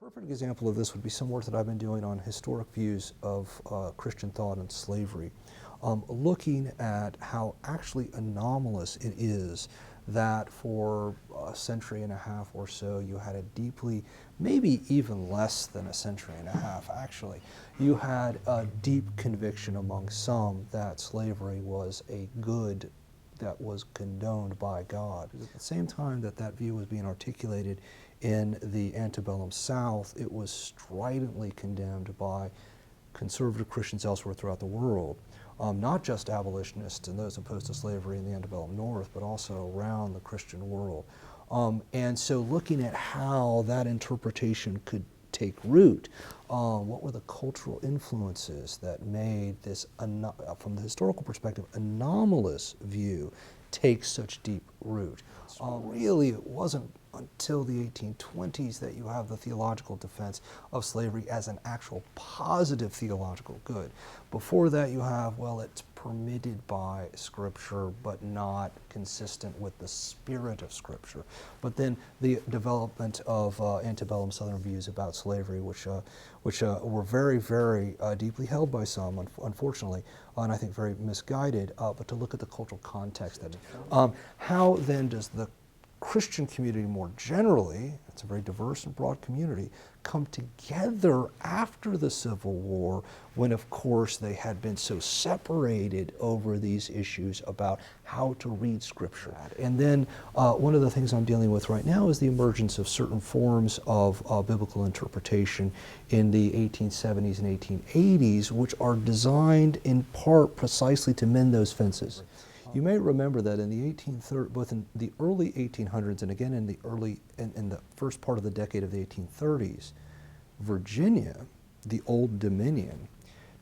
Perfect example of this would be some work that I've been doing on historic views of Christian thought and slavery, looking at how actually anomalous it is that for a century and a half or so you had a deeply, maybe even less than a century and a half actually, you had a deep conviction among some that slavery was a good that was condoned by God. At the same time that that view was being articulated in the antebellum South, it was stridently condemned by conservative Christians elsewhere throughout the world, not just abolitionists and those opposed to slavery in the antebellum North, but also around the Christian world. And so looking at how that interpretation could take root, what were the cultural influences that made this, from the historical perspective, anomalous view take such deep root? Really, it wasn't until the 1820s that you have the theological defense of slavery as an actual positive theological good. Before that you have, well, it's permitted by Scripture but not consistent with the spirit of Scripture. But then the development of antebellum Southern views about slavery, which were very, very deeply held by some, unfortunately, and I think very misguided, but to look at the cultural context. How then does the Christian community more generally, it's a very diverse and broad community, come together after the Civil War when, of course, they had been so separated over these issues about how to read Scripture. And then one of the things I'm dealing with right now is the emergence of certain forms of biblical interpretation in the 1870s and 1880s, which are designed in part precisely to mend those fences. You may remember that in the 1830s, both in the early 1800s and again in the first part of the decade of the 1830s, Virginia, the Old Dominion,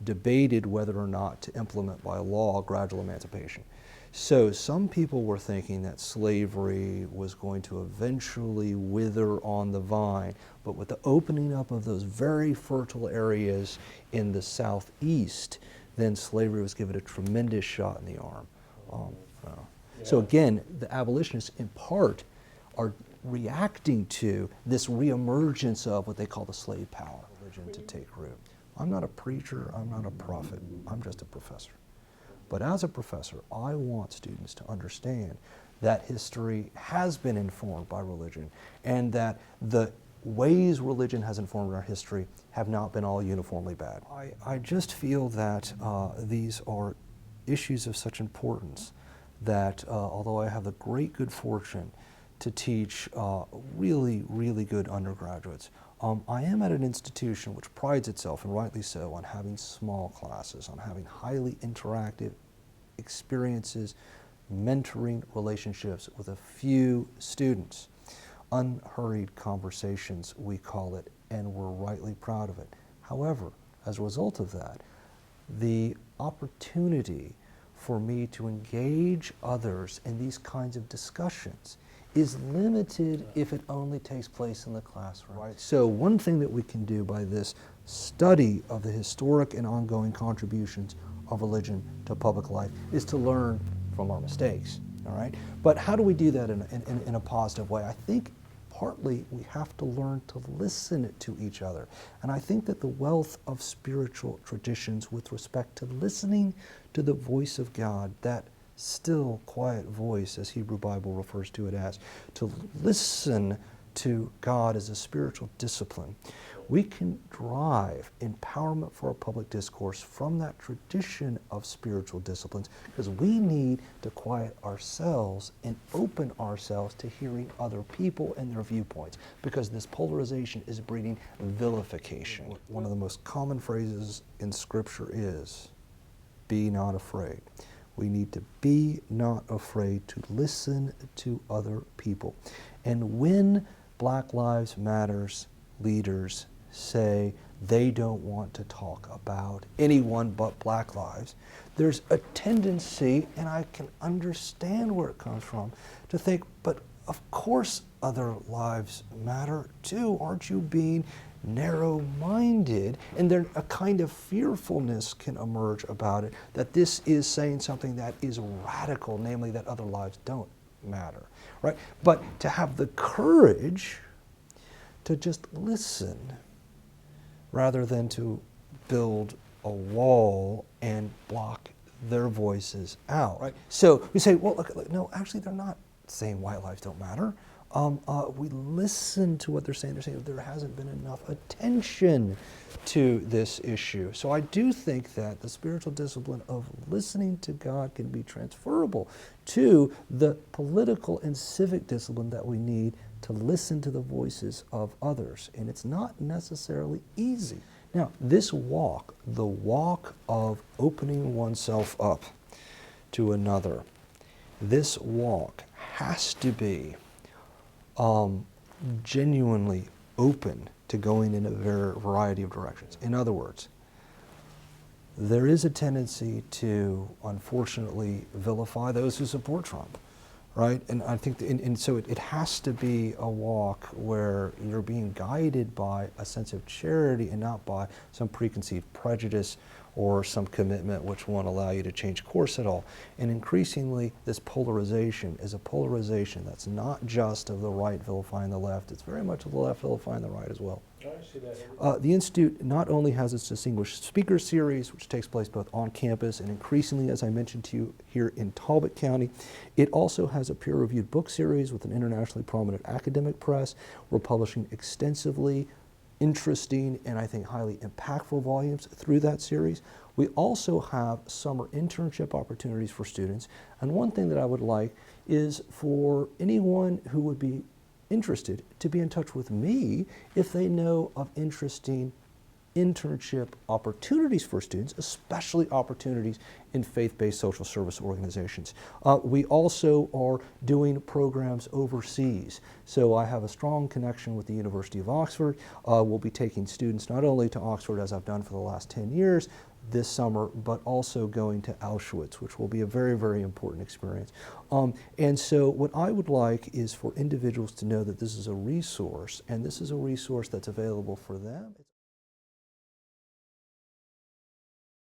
debated whether or not to implement by law gradual emancipation. So some people were thinking that slavery was going to eventually wither on the vine, but with the opening up of those very fertile areas in the Southeast, then slavery was given a tremendous shot in the arm. So again, the abolitionists in part are reacting to this reemergence of what they call the slave power religion to take root. I'm not a preacher, I'm not a prophet, I'm just a professor. But as a professor, I want students to understand that history has been informed by religion and that the ways religion has informed our history have not been all uniformly bad. I just feel that these are issues of such importance that although I have the great good fortune to teach really, really good undergraduates, I am at an institution which prides itself, and rightly so, on having small classes, on having highly interactive experiences, mentoring relationships with a few students. Unhurried conversations, we call it, and we're rightly proud of it. However, as a result of that, the opportunity for me to engage others in these kinds of discussions is limited if it only takes place in the classroom. Right? So one thing that we can do by this study of the historic and ongoing contributions of religion to public life is to learn from our mistakes. All right? But how do we do that in a positive way? I think partly we have to learn to listen to each other. And I think that the wealth of spiritual traditions with respect to listening to the voice of God, that still quiet voice, as Hebrew Bible refers to it as, to listen to God as a spiritual discipline. We can derive empowerment for our public discourse from that tradition of spiritual disciplines because we need to quiet ourselves and open ourselves to hearing other people and their viewpoints because this polarization is breeding vilification. One of the most common phrases in Scripture is, be not afraid. We need to be not afraid to listen to other people. And when Black Lives Matter's leaders say they don't want to talk about anyone but Black lives, there's a tendency, and I can understand where it comes from, to think, but of course other lives matter too. Aren't you being narrow-minded? And then a kind of fearfulness can emerge about it, that this is saying something that is radical, namely that other lives don't matter, right? But to have the courage to just listen rather than to build a wall and block their voices out. Right. So we say, well, look, no, actually they're not saying white lives don't matter. We listen to what they're saying. They're saying there hasn't been enough attention to this issue. So I do think that the spiritual discipline of listening to God can be transferable to the political and civic discipline that we need to listen to the voices of others. And it's not necessarily easy. Now, this walk, the walk of opening oneself up to another, this walk has to be genuinely open to going in a variety of directions. In other words, there is a tendency to, unfortunately, vilify those who support Trump, right? And I think, so it has to be a walk where you're being guided by a sense of charity and not by some preconceived prejudice or some commitment which won't allow you to change course at all. And increasingly, this polarization is a polarization that's not just of the right vilifying the left, it's very much of the left vilifying the right as well. I see that. The Institute not only has its Distinguished Speaker Series, which takes place both on campus and increasingly, as I mentioned to you, here in Talbot County, it also has a peer-reviewed book series with an internationally prominent academic press. We're publishing extensively interesting and I think highly impactful volumes through that series. We also have summer internship opportunities for students, and one thing that I would like is for anyone who would be interested to be in touch with me if they know of interesting internship opportunities for students, especially opportunities in faith-based social service organizations. We also are doing programs overseas. So I have a strong connection with the University of Oxford. We'll be taking students not only to Oxford, as I've done for the last 10 years, this summer, but also going to Auschwitz, which will be a very, very important experience. And so what I would like is for individuals to know that this is a resource, and this is a resource that's available for them.